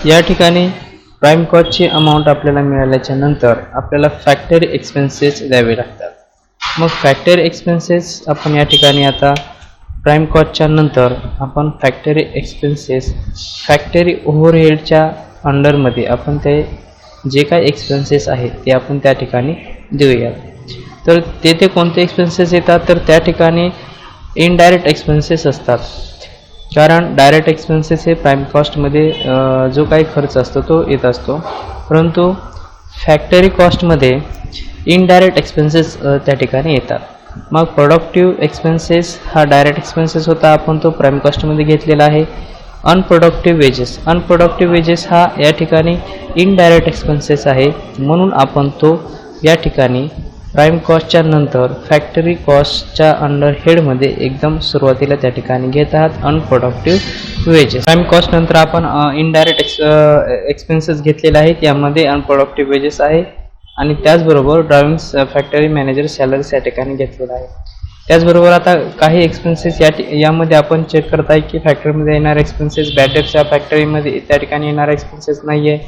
या ठिकाणी प्राइम कॉस्टची अमाऊंट आपल्याला मिळाल्याच्या नंतर आपल्याला फॅक्टरी एक्सपेन्सेस द्यावे लागतात. मग फॅक्टरी एक्सपेन्सेस आपण या ठिकाणी आता प्राइम कॉस्टच्या नंतर आपण फॅक्टरी एक्सपेन्सेस फॅक्टरी ओव्हरहेडच्या अंडरमध्ये आपण ते जे काही एक्सपेन्सेस आहेत ते आपण त्या ठिकाणी देऊयात. तर तेथे कोणते एक्सपेन्सेस येतात, तर त्या ठिकाणी इनडायरेक्ट एक्सपेन्सेस असतात. कारण डायरेक्ट एक्सपेन्सेस हे प्राइम कॉस्टमध्ये जो काही खर्च असतो तो येत असतो, परंतु फॅक्टरी कॉस्टमध्ये इनडायरेक्ट एक्सपेन्सेस त्या ठिकाणी येतात. मग प्रोडक्टिव्ह एक्सपेन्सेस हा डायरेक्ट एक्सपेन्सेस होता, आपण तो प्राइम कॉस्टमध्ये घेतलेला आहे. अनप्रोडक्टिव्ह वेजेस हा या ठिकाणी इनडायरेक्ट एक्सपेन्सेस आहे, म्हणून आपण तो या ठिकाणी प्राइम कॉस्टच्या नंतर फॅक्टरी कॉस्टच्या अंडर हेडमध्ये एकदम सुरुवातीला त्या ठिकाणी घेत आहात अनप्रोडक्टिव्ह वेजेस. प्राइम कॉस्ट नंतर आपण इनडायरेक्ट एक्सपेन्सेस घेतलेला आहे, त्यामध्ये अनप्रोडक्टिव्ह वेजेस आहे आणि त्याचबरोबर ड्रायव्हिंग फॅक्टरी मॅनेजर सॅलरीज या ठिकाणी घेतलेला आहे. त्याचबरोबर आता काही एक्सपेन्सेस यामध्ये आपण चेक करत आहे की फॅक्टरीमध्ये येणारे एक्सपेन्सेस बॅटरीच्या फॅक्टरीमध्ये त्या ठिकाणी येणारे एक्सपेन्सेस नाही आहे.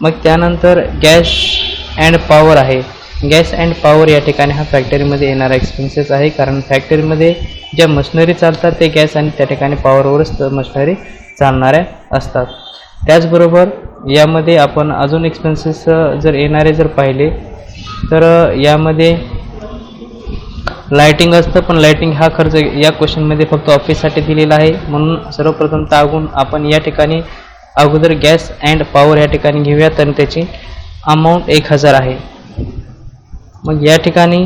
मग त्यानंतर गॅस अँड पॉवर आहे. गॅस अँड पॉवर या ठिकाणी हा फॅक्टरीमध्ये येणारा एक्सपेन्सेस आहे, कारण फॅक्टरीमध्ये ज्या मशिनरी चालतात ते गॅस आणि त्या ठिकाणी पॉवरवरच मशिनरी चालणाऱ्या असतात. त्याचबरोबर यामध्ये आपण अजून एक्सपेन्सेस जर येणारे जर पाहिले तर यामध्ये लाइटिंग असतं, पण लाइटिंग हा खर्च या क्वेश्चनमध्ये फक्त ऑफिससाठी दिलेला आहे, म्हणून सर्वप्रथम तागून आपण या ठिकाणी अगोदर गॅस अँड पॉवर या ठिकाणी घेऊयात आणि त्याची अमाऊंट 1000 आहे. मग या ठिकाणी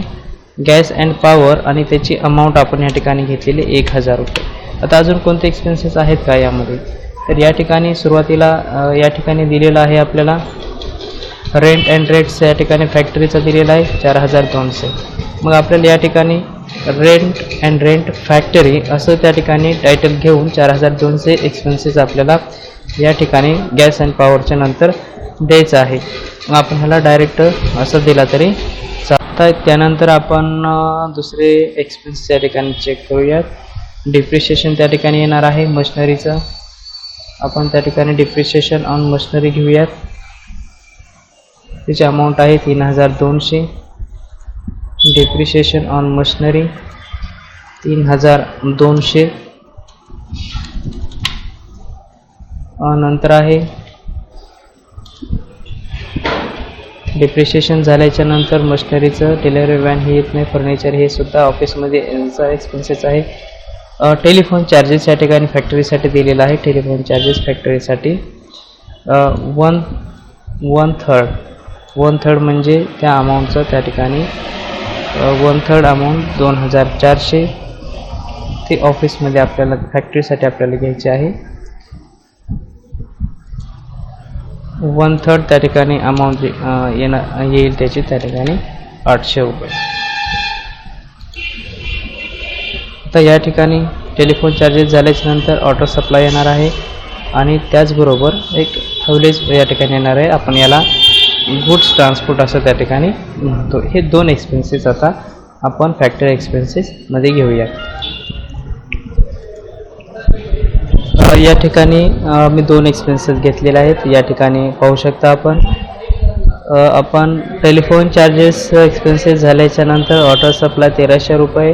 गॅस अँड पॉवर आणि त्याची अमाऊंट आपण या ठिकाणी घेतलेली 1000 रुपये. आता अजून कोणते एक्सपेन्सेस आहेत का यामध्ये, तर या ठिकाणी सुरुवातीला या ठिकाणी दिलेलं आहे आपल्याला रेंट अँड रेट्स या ठिकाणी फॅक्टरीचा दिलेला आहे 4200. मग आपल्याला या ठिकाणी रेंट फॅक्टरी असं त्या ठिकाणी टायटल घेऊन 4200 एक्सपेन्सेस आपल्याला या ठिकाणी गॅस अँड पॉवरच्या नंतर द्यायचं आहे. मग आपण ह्याला डायरेक्ट असं दिला तरी चालतं. त्यानंतर आपण दुसरे एक्सपेन्सेस या ठिकाणी चेक करूयात. डिप्रिशिएशन त्या ठिकाणी येणार आहे मशिनरीचं, आपण त्या ठिकाणी डिप्रिशिएशन ऑन मशिनरी घेऊयात. त्याची अमाऊंट आहे 3200. Depreciation on machinery 3200. नंतर आहे डिप्रिशिएशन झाल्याच्या नंतर मशिनरीचं डिलिव्हरी व्हॅन हे येत नाही, फर्निचर हे सुद्धा ऑफिसमध्ये यांचा एक्सपेन्सेस आहे. टेलिफोन चार्जेस या ठिकाणी फॅक्टरीसाठी दिलेला आहे. टेलिफोन चार्जेस फॅक्टरीसाठी 1/3 म्हणजे त्या अमाऊंटचं त्या ठिकाणी 1/3 अमाऊंट 2400 ते ऑफिसमध्ये आपल्याला फॅक्टरीसाठी आपल्याला घ्यायचे आहे. 1/3 त्या ठिकाणी अमाऊंट येईल त्याची त्या ठिकाणी 800 रुपये. आता या ठिकाणी टेलिफोन चार्जेस झाल्याच्या नंतर ऑटो सप्लाय येणार आहे आणि त्याचबरोबर एक हवलेज या ठिकाणी येणार आहे. आपण याला गुड्स ट्रान्सपोर्ट असं त्या ठिकाणी म्हणतो. हे 2 एक्सपेन्सेस आता आपण फॅक्टरी एक्सपेन्सेसमध्ये घेऊया. या ठिकाणी मी 2 एक्सपेन्सेस घेतलेले आहेत. या ठिकाणी पाहू शकता आपण टेलिफोन चार्जेस एक्सपेन्सेस झाल्याच्या नंतर ऑटो सप्लाय 1300 रुपये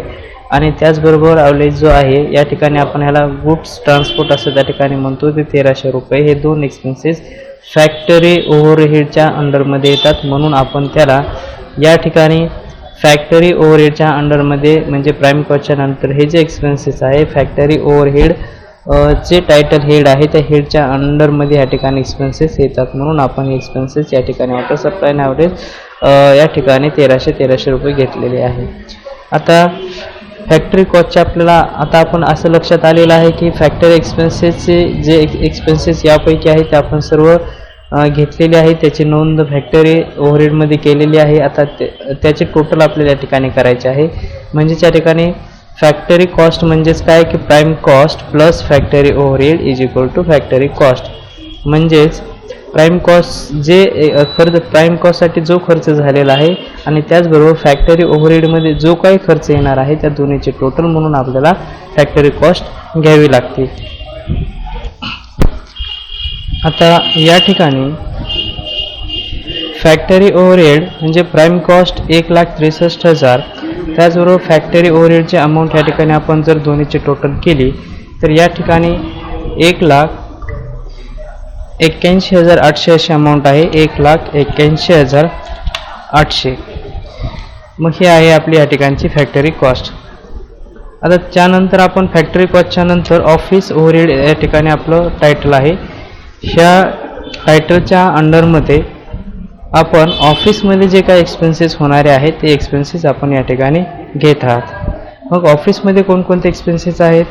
आणि त्याचबरोबर अवलेज जो आहे या ठिकाणी आपण ह्याला गुड्स ट्रान्सपोर्ट असं त्या ठिकाणी म्हणतो ते 1300 रुपये. हे 2 एक्सपेन्सेस फॅक्टरी ओव्हरहेडच्या अंडरमध्ये येतात, म्हणून आपण त्याला या ठिकाणी फॅक्टरी ओव्हरहेडच्या अंडरमध्ये म्हणजे प्राइम कॉस्टच्या नंतर हे जे एक्सपेन्सेस आहे फॅक्टरी ओव्हरहेड जे टायटल हेड आहे त्या हेडच्या अंडरमध्ये या ठिकाणी एक्सपेन्सेस येतात, म्हणून आपण एक्सपेन्सेस या ठिकाणी ऑटो सप्लाय ॲव्हरेज या ठिकाणी 1300 रुपये घेतलेले आहे. आता फॅक्टरी कॉस्टचे आपल्याला आता आपण असं लक्षात आलेलं आहे की फॅक्टरी एक्सपेन्सेसचे जे एक्सपेन्सेस यापैकी आहेत ते आपण सर्व घेतलेले आहे, त्याची नोंद फॅक्टरी ओव्हरहेडमध्ये केलेली आहे. आता त्याचे टोटल आपल्याला या ठिकाणी करायचे आहे. म्हणजेच या ठिकाणी फॅक्टरी कॉस्ट म्हणजेच काय की prime cost plus factory overhead is equal to factory cost. म्हणजेच प्राइम कॉस्ट जे खर्च प्राइम कॉस्टसाठी जो खर्च झालेला आहे आणि त्याचबरोबर फॅक्टरी ओव्हरहेडमध्ये जो काही खर्च येणार आहे त्या दोन्हीचे टोटल म्हणून आपल्याला फॅक्टरी कॉस्ट घ्यावी लागते. आता या ठिकाणी फॅक्टरी ओव्हरहेड म्हणजे प्राईम कॉस्ट 1,63,000, त्याचबरोबर फॅक्टरी ओव्हरहेडची अमाऊंट या ठिकाणी आपण जर दोन्हीची टोटल केली तर या ठिकाणी 1,81,800 अशी अमाऊंट आहे. 1,81,800. मग ही आहे आपली या ठिकाणची फॅक्टरी कॉस्ट. आता त्यानंतर आपण फॅक्टरी कॉस्टच्या नंतर ऑफिस ओव्हरहेड या ठिकाणी आपलं टायटल आहे. ह्या टायटलच्या अंडरमध्ये आपण ऑफिसमध्ये जे काही एक्सपेन्सेस होणारे आहेत ते एक्सपेन्सेस आपण या ठिकाणी घेत आहात. मग ऑफिसमध्ये कोणकोणते एक्सपेन्सेस आहेत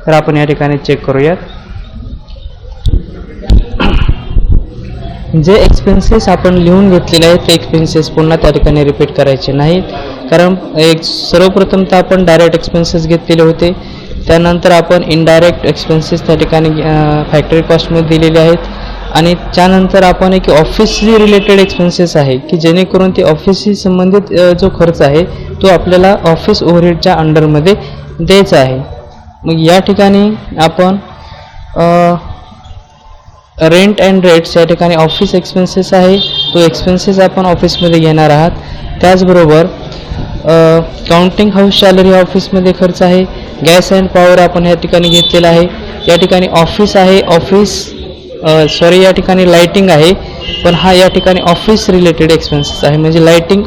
तर आपण या ठिकाणी चेक करूयात. जे एक्सपेन्सेस आपण लिहून घेतलेले आहेत ते एक्सपेन्सेस पुन्हा त्या ठिकाणी रिपीट करायचे नाहीत, कारण सर्वप्रथम तर आपण डायरेक्ट एक्सपेन्सेस घेतलेले होते. त्यानंतर आपण इनडायरेक्ट एक्सपेन्सेस त्या ठिकाणी फॅक्टरी कॉस्टमध्ये दिलेले आहेत. आणि त्यानंतर आपण एक ऑफिसशी रिलेटेड एक्सपेन्सेस आहे की जेणेकरून ते ऑफिसशी संबंधित जो खर्च आहे तो आपल्याला ऑफिस ओव्हरहेडच्या अंडरमध्ये द्यायचा आहे. मग या ठिकाणी आपण रेंट अँड रेट्स या ठिकाणी ऑफिस एक्सपेन्सेस आहे, तो एक्सपेन्सेस आपण ऑफिसमध्ये घेणार आहात. त्याचबरोबर काउंटिंग हाऊस सॅलरी ऑफिसमध्ये खर्च आहे. गॅस अँड पॉवर आपण या ठिकाणी घेतलेला आहे. या ठिकाणी ऑफिस आहे, या ठिकाणी लाइटिंग आहे, पण हा या ठिकाणी ऑफिस रिलेटेड एक्सपेन्सेस आहे, म्हणजे लाइटिंग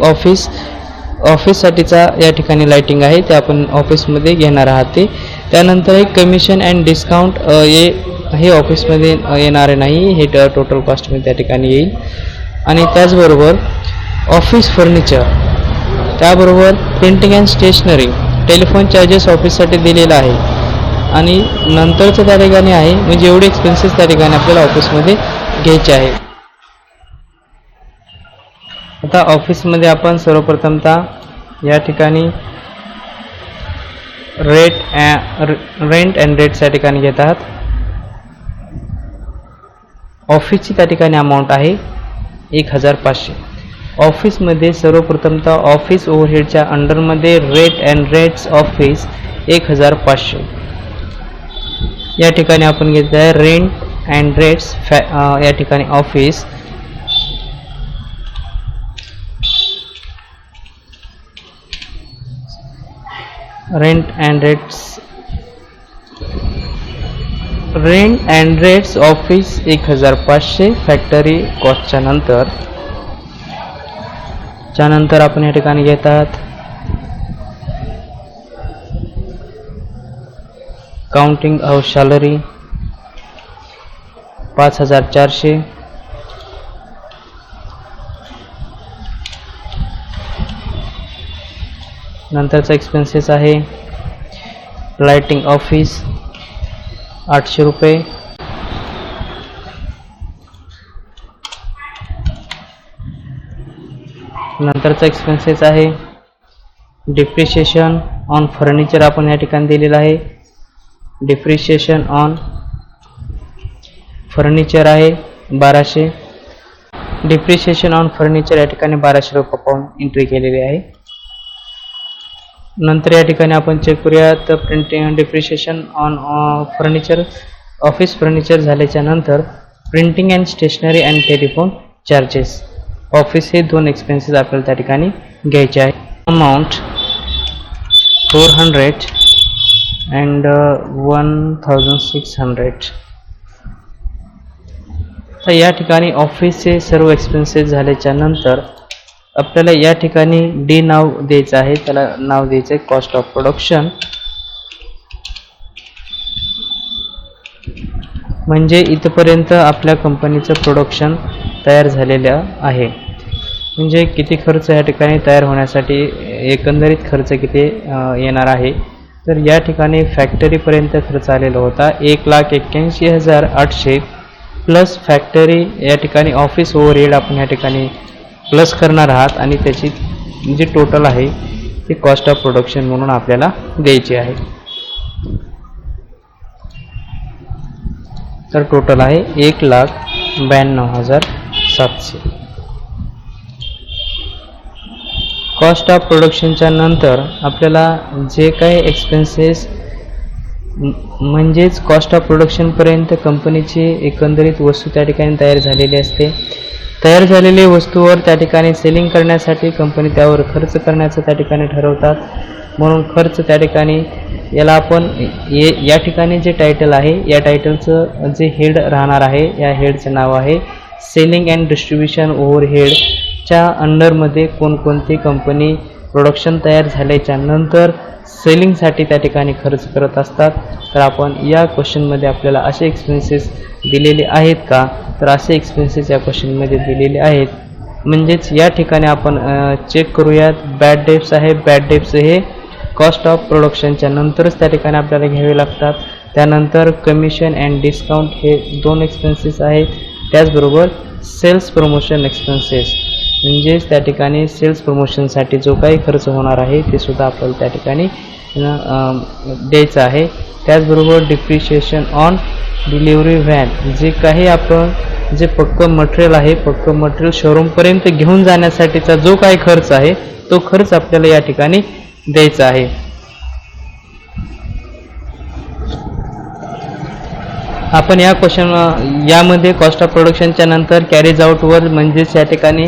ऑफिससाठीचा या ठिकाणी लाइटिंग आहे ते आपण ऑफिसमध्ये घेणार आहात ते. त्यानंतर एक कमिशन अँड डिस्काउंट हे ऑफिसमध्ये येणारे नाही, हे टोटल कॉस्टमध्ये त्या ठिकाणी येईल. आणि त्याचबरोबर ऑफिस फर्निचर, त्याबरोबर printing and stationery, telephone charges ऑफिससाठी दिलेला आहे. आणि नंतरचं त्या ठिकाणी आहे म्हणजे एवढे एक्सपेन्सेस त्या ठिकाणी आपल्याला ऑफिसमध्ये घ्यायचे आहे. आता ऑफिसमध्ये आपण सर्वप्रथमतः या ठिकाणी रेंट अँड रेट्स या ठिकाणी घेत आहात. ऑफिसची त्या ठिकाणी अमाऊंट आहे 1,500. ऑफिसमध्ये सर्वप्रथमतः ऑफिस ओव्हरहेडच्या अंडरमध्ये रेट अँड रेट्स ऑफिस 1,500 या ठिकाणी आपण घेतलं आहे. रेंट अँड रेट्स या ठिकाणी office rent and rates office 1,500 factory कॉस्टच्या नंतर आपण या ठिकाणी घेत आहात काउंटिंग हाऊस सॅलरी 5,400. नंतरचा एक्सपेन्सेस आहे लाइटिंग ऑफिस 800 रुपये. नंतरचा एक्सपेन्सेस आहे डिप्रिशिएशन ऑन फर्निचर, आपण या ठिकाणी दिलेला आहे. डिप्रिशिएशन ऑन फर्निचर आहे 1200. डिप्रिशिएशन ऑन फर्निचर या ठिकाणी 1200 रुपये पाऊंड एंट्री केलेली आहे. नंतर या ठिकाणी आपण चेक करूया तर printing depreciation on furniture office furniture झाल्याच्या नंतर printing and stationery and telephone charges office हे दोन एक्सपेन्सेस आपल्याला त्या ठिकाणी घ्यायचे आहे. Amount 400 and 1,600. तर या ठिकाणी ऑफिसचे सर्व एक्सपेन्सेस झाल्याच्या नंतर आपल्याला या ठिकाणी डी नाव द्यायचं आहे, त्याला नाव द्यायचं आहे कॉस्ट ऑफ प्रोडक्शन. म्हणजे इथपर्यंत आपल्या कंपनीचं प्रोडक्शन तयार झालेलं आहे, म्हणजे किती खर्च या ठिकाणी तयार होण्यासाठी एकंदरीत खर्च किती येणार आहे. तर या ठिकाणी फॅक्टरीपर्यंत खर्च आलेला होता 1,81,800 प्लस फॅक्टरी या ठिकाणी ऑफिस ओव्हरहेड आपण या ठिकाणी प्लस करणार आहात आणि त्याची जी टोटल आहे ती कॉस्ट ऑफ प्रोडक्शन म्हणून आपल्याला द्यायची आहे. तर टोटल आहे 1,92,700. कॉस्ट ऑफ प्रोडक्शनच्या नंतर आपल्याला जे काही एक्सपेन्सेस म्हणजेच कॉस्ट ऑफ प्रोडक्शनपर्यंत कंपनीची एकंदरीत वस्तू त्या ठिकाणी तयार झालेली असते. तयार झालेली वस्तूवर त्या ठिकाणी सेलिंग करण्यासाठी कंपनी त्यावर खर्च करण्याचं त्या ठिकाणी ठरवतात. म्हणून खर्च त्या ठिकाणी याला आपण या ठिकाणी जे टायटल आहे या टायटलचं जे हेड राहणार आहे या हेडचं नाव आहे सेलिंग अँड डिस्ट्रीब्युशन ओव्हरहेडच्या अंडरमध्ये कोणकोणती कंपनी प्रोडक्शन तयार झाल्याच्या नंतर सेलिंगसाठी त्या ठिकाणी खर्च करत असतात. तर आपण या क्वेश्चनमध्ये आपल्याला असे एक्सपेन्सेस दिलेले आहेत का, तर असे एक्सपेन्सेस या क्वेश्चनमध्ये दिलेले आहेत. म्हणजेच या ठिकाणी आपण चेक करूयात. बॅड डेब्ट्स आहे. बॅड डेब्ट्स हे कॉस्ट ऑफ प्रोडक्शनच्या नंतरच त्या ठिकाणी आपल्याला घ्यावे लागतात. त्यानंतर कमिशन अँड डिस्काउंट हे 2 एक्सपेन्सेस आहेत. त्याचबरोबर सेल्स प्रमोशन एक्सपेन्सेस म्हणजेच त्या ठिकाणी सेल्स प्रमोशनसाठी जो काही खर्च होणार आहे ते सुद्धा आपल्याला त्या ठिकाणी द्यायचं आहे. त्याचबरोबर डिप्रिशिएशन ऑन डिलिव्हरी व्हॅन जे काही आपण जे पक्क मटेरियल आहे पक्क मटेरियल शोरूमपर्यंत घेऊन जाण्यासाठीचा जो काही खर्च आहे तो खर्च आपल्याला या ठिकाणी द्यायचा आहे. आपण या यामध्ये कॉस्ट ऑफ प्रोडक्शनच्या नंतर कॅरेज आउटवर म्हणजेच या ठिकाणी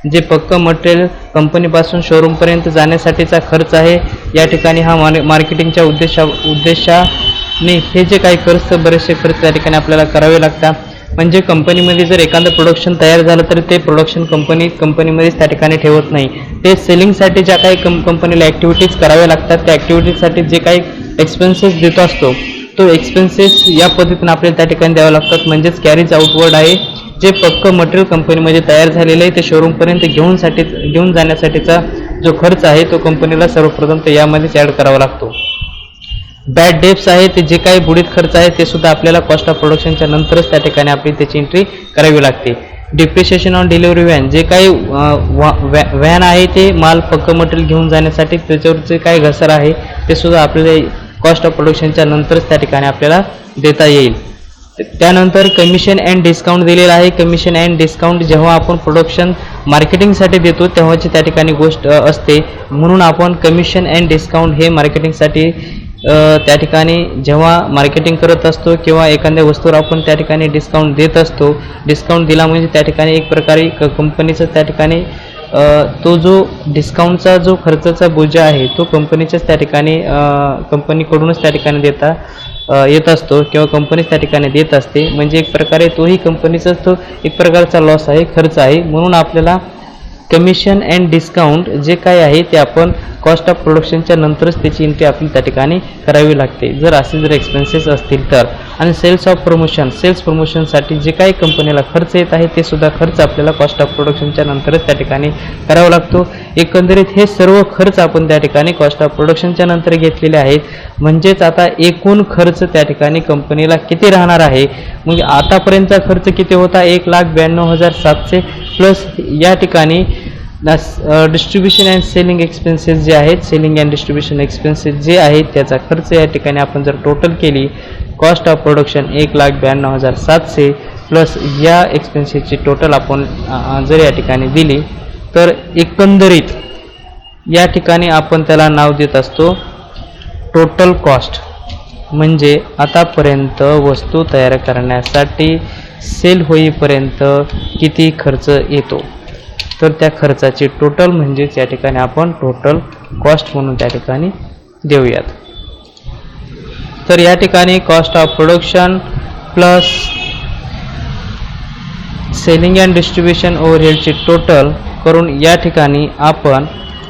जे पक्क मटेरियल कंपनीपासून शोरूमपर्यंत जाण्यासाठीचा खर्च आहे या ठिकाणी हा मार्केटिंगच्या उद्देशाने हे जे काही खर्च बरेचसे खर्च त्या ठिकाणी आपल्याला करावे लागतात. म्हणजे कंपनीमध्ये जर एखादं प्रोडक्शन तयार झालं तर ते प्रोडक्शन कंपनीमध्येच त्या ठिकाणी ठेवत नाही. ते सेलिंगसाठी ज्या काही कंपनीला ॲक्टिव्हिटीज कराव्या लागतात त्या ॲक्टिव्हिटीजसाठी जे काही एक्सपेन्सेस देत असतो तो एक्सपेन्सेस या पद्धतीने आपल्याला त्या ठिकाणी द्यावे लागतात. म्हणजेच कॅरेज आउटवर्ड आहे जे पक्क मटेरियल कंपनीमध्ये तयार झालेलं आहे ते शोरूमपर्यंत घेऊन जाण्यासाठीचा जो खर्च आहे तो कंपनीला सर्वप्रथम तर यामध्येच ॲड करावा लागतो. बॅड डेब्ट्स आहे ते जे काही बुडीत खर्च आहे ते सुद्धा आपल्याला कॉस्ट ऑफ प्रोडक्शनच्या नंतरच त्या ठिकाणी आपली त्याची एंट्री करावी लागते. डिप्रिशिएशन ऑन डिलिव्हरी व्हॅन जे काही व्हॅन आहे ते माल पक्क मटेरियल घेऊन जाण्यासाठी त्याच्यावर जे काही घसर आहे ते सुद्धा आपल्याला कॉस्ट ऑफ प्रोडक्शनच्या नंतरच त्या ठिकाणी आपल्याला देता येईल. त्यानंतर कमिशन अँड डिस्काउंट दिलेला आहे. कमिशन अँड डिस्काउंट जेव्हा आपण प्रोडक्शन मार्केटिंगसाठी देतो तेव्हाची त्या ठिकाणी गोष्ट असते. म्हणून आपण कमिशन अँड डिस्काउंट हे मार्केटिंगसाठी त्या ठिकाणी जेव्हा मार्केटिंग करत असतो किंवा एखाद्या वस्तूवर आपण त्या ठिकाणी डिस्काउंट देत असतो. डिस्काउंट दिला म्हणजे त्या ठिकाणी एक प्रकारे कंपनीचं त्या ठिकाणी तो जो डिस्काउंटचा जो खर्चाचा बोजा आहे तो कंपनीच्याच त्या ठिकाणी कंपनीकडूनच त्या ठिकाणी देता येत असतो किंवा कंपनीच त्या ठिकाणी देत असते. म्हणजे एक प्रकारे तोही कंपनीचाच तो एक प्रकारचा लॉस आहे, खर्च आहे. म्हणून आपल्याला कमिशन अँड डिस्काउंट जे काय आहे ते आपण कॉस्ट ऑफ प्रोडक्शनच्या नंतरच त्याची एंट्री आपल्याला त्या ठिकाणी करावी लागते जर असे जर एक्सपेन्सेस असतील तर. आणि सेल्स प्रमोशनसाठी जे काही कंपनीला खर्च येत आहे ते सुद्धा खर्च आपल्याला कॉस्ट ऑफ प्रोडक्शनच्या नंतरच त्या ठिकाणी करावा लागतो. एकंदरीत हे सर्व खर्च आपण त्या ठिकाणी कॉस्ट ऑफ प्रोडक्शनच्या नंतर घेतलेले आहेत. म्हणजेच आता एकूण खर्च त्या ठिकाणी कंपनीला किती राहणार आहे. मग आतापर्यंतचा खर्च किती होता 1,92,700 प्लस या ठिकाणी डिस्ट्रीब्युशन अँड सेलिंग एक्सपेन्सेस जे आहेत सेलिंग अँड डिस्ट्रीब्युशन एक्सपेन्सेस जे आहेत त्याचा खर्च या ठिकाणी आपण जर टोटल केली कॉस्ट ऑफ प्रोडक्शन 1,92,700 प्लस या एक्सपेन्सेसची टोटल आपण जर या ठिकाणी दिली तर एकंदरीत या ठिकाणी आपण त्याला नाव देत असतो टोटल कॉस्ट. म्हणजे आतापर्यंत वस्तू तयार करण्यासाठी सेल होईपर्यंत किती खर्च येतो तर त्या खर्चाची टोटल म्हणजेच या ठिकाणी आपण टोटल कॉस्ट म्हणून त्या ठिकाणी देऊयात. तर या ठिकाणी cost of production plus selling and distribution ओव्हरहेडची total करून या ठिकाणी आपण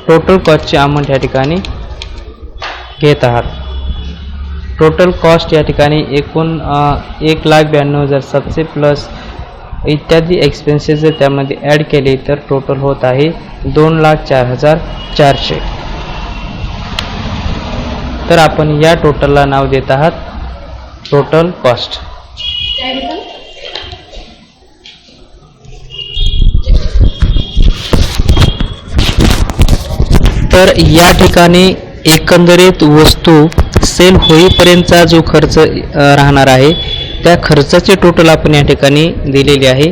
टोटल कॉस्टची अमाऊंट या ठिकाणी घेत आहात. टोटल कॉस्ट या ठिकाणी एकूण 1,92,700 प्लस इत्यादी एक्सपेन्सेस जर त्यामध्ये ॲड केले तर टोटल होत आहे 2,04,400. तर आपण या टोटलला नाव देत आहात टोटल कॉस्ट. तर या ठिकाणी एकंदरीत वस्तू सेल होईपर्यंतचा जो खर्च राहणार आहे त्या खर्चाचे टोटल आपण या ठिकाणी दिलेले आहे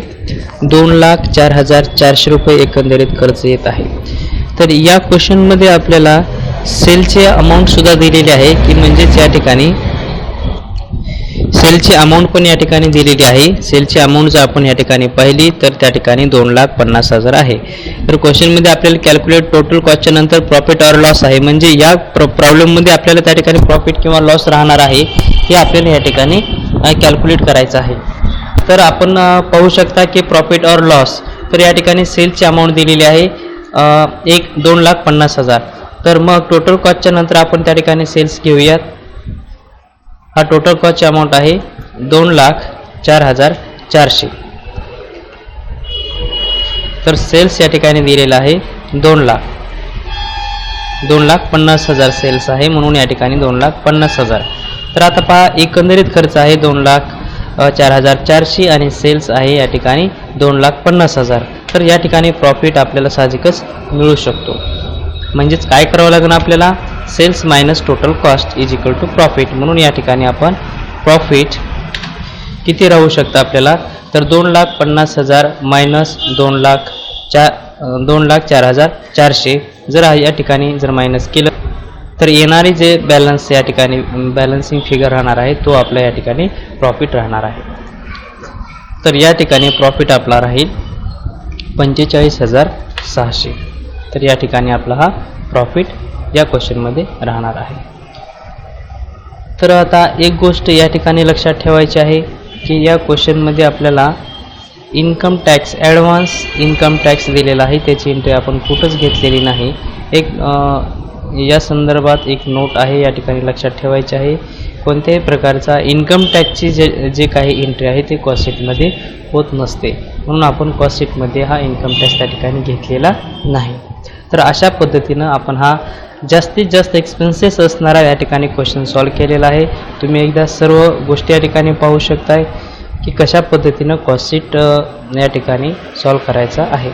2,04,400 रुपये एकंदरीत खर्च येत आहे. तर या क्वेश्चनमध्ये आपल्याला सेलचे अमाऊंट सुद्धा दिलेले आहे की म्हणजेच या ठिकाणी सेलची अमाऊंट पण या ठिकाणी दिलेली आहे. सेलची अमाऊंट जर आपण या ठिकाणी पाहिली तर त्या ठिकाणी 2,50,000 आहे. तर क्वेश्चनमध्ये आपल्याला कॅल्क्युलेट टोटल कॉस्टच्या नंतर प्रॉफिट ऑर लॉस आहे, म्हणजे या प्रॉब्लेममध्ये आपल्याला त्या ठिकाणी प्रॉफिट किंवा लॉस राहणार आहे हे आपल्याला या ठिकाणी कॅल्क्युलेट करायचं आहे. तर आपण पाहू शकता की प्रॉफिट ऑर लॉस, तर या ठिकाणी सेलची अमाऊंट दिलेली आहे 2,50,000. तर मग टोटल कॉस्टच्या नंतर आपण त्या ठिकाणी सेल्स घेऊयात. हा टोटल कॉस्टची अमाऊंट आहे 2,04,400. तर सेल्स या ठिकाणी दिलेला आहे 2,50,000 सेल्स आहे, म्हणून या ठिकाणी 2,50,000. तर आता पहा एकंदरीत खर्च आहे 2,04,400 आणि सेल्स आहे या ठिकाणी 2,50,000. तर या ठिकाणी प्रॉफिट आपल्याला साहजिकच मिळू शकतो. म्हणजेच काय करावं लागेल आपल्याला, sales minus total cost is equal to profit. म्हणून या ठिकाणी आपण प्रॉफिट किती राहू शकतं आपल्याला, तर 2,50,000 मायनस 2,04,400 जर या ठिकाणी जर मायनस केलं तर येणारी जे बॅलन्स या ठिकाणी बॅलन्सिंग फिगर राहणार आहे तो आपल्या या ठिकाणी प्रॉफिट राहणार आहे. तर या ठिकाणी प्रॉफिट आपला राहील 45,600. तर या ठिकाणी आपला हा प्रॉफिट या क्वेश्चनमध्ये राहणार आहे. तर आता एक गोष्ट या ठिकाणी लक्षात ठेवायची आहे की या क्वेश्चनमध्ये आपल्याला income tax advance income tax दिलेला आहे, त्याची एंट्री आपण कुठंच घेतलेली नाही. एक या संदर्भात एक नोट आहे या ठिकाणी लक्षात ठेवायची आहे. कोणत्याही प्रकारचा इन्कम टॅक्सची जे काही एंट्री आहे ते कॉस्ट शीटमध्ये होत नसते, म्हणून आपण कॉस्ट शीटमध्ये हा इन्कम टॅक्स त्या ठिकाणी घेतलेला नाही. तर अशा पद्धतीनं आपण हा जास्तीत जास्त एक्सपेन्सेस असणारा या ठिकाणी क्वेश्चन सॉल्व केलेला आहे. तुम्ही एकदा सर्व गोष्टी या ठिकाणी पाहू शकताय की कशा पद्धतीनं कॉस्ट शीट या ठिकाणी सॉल्व करायचा आहे.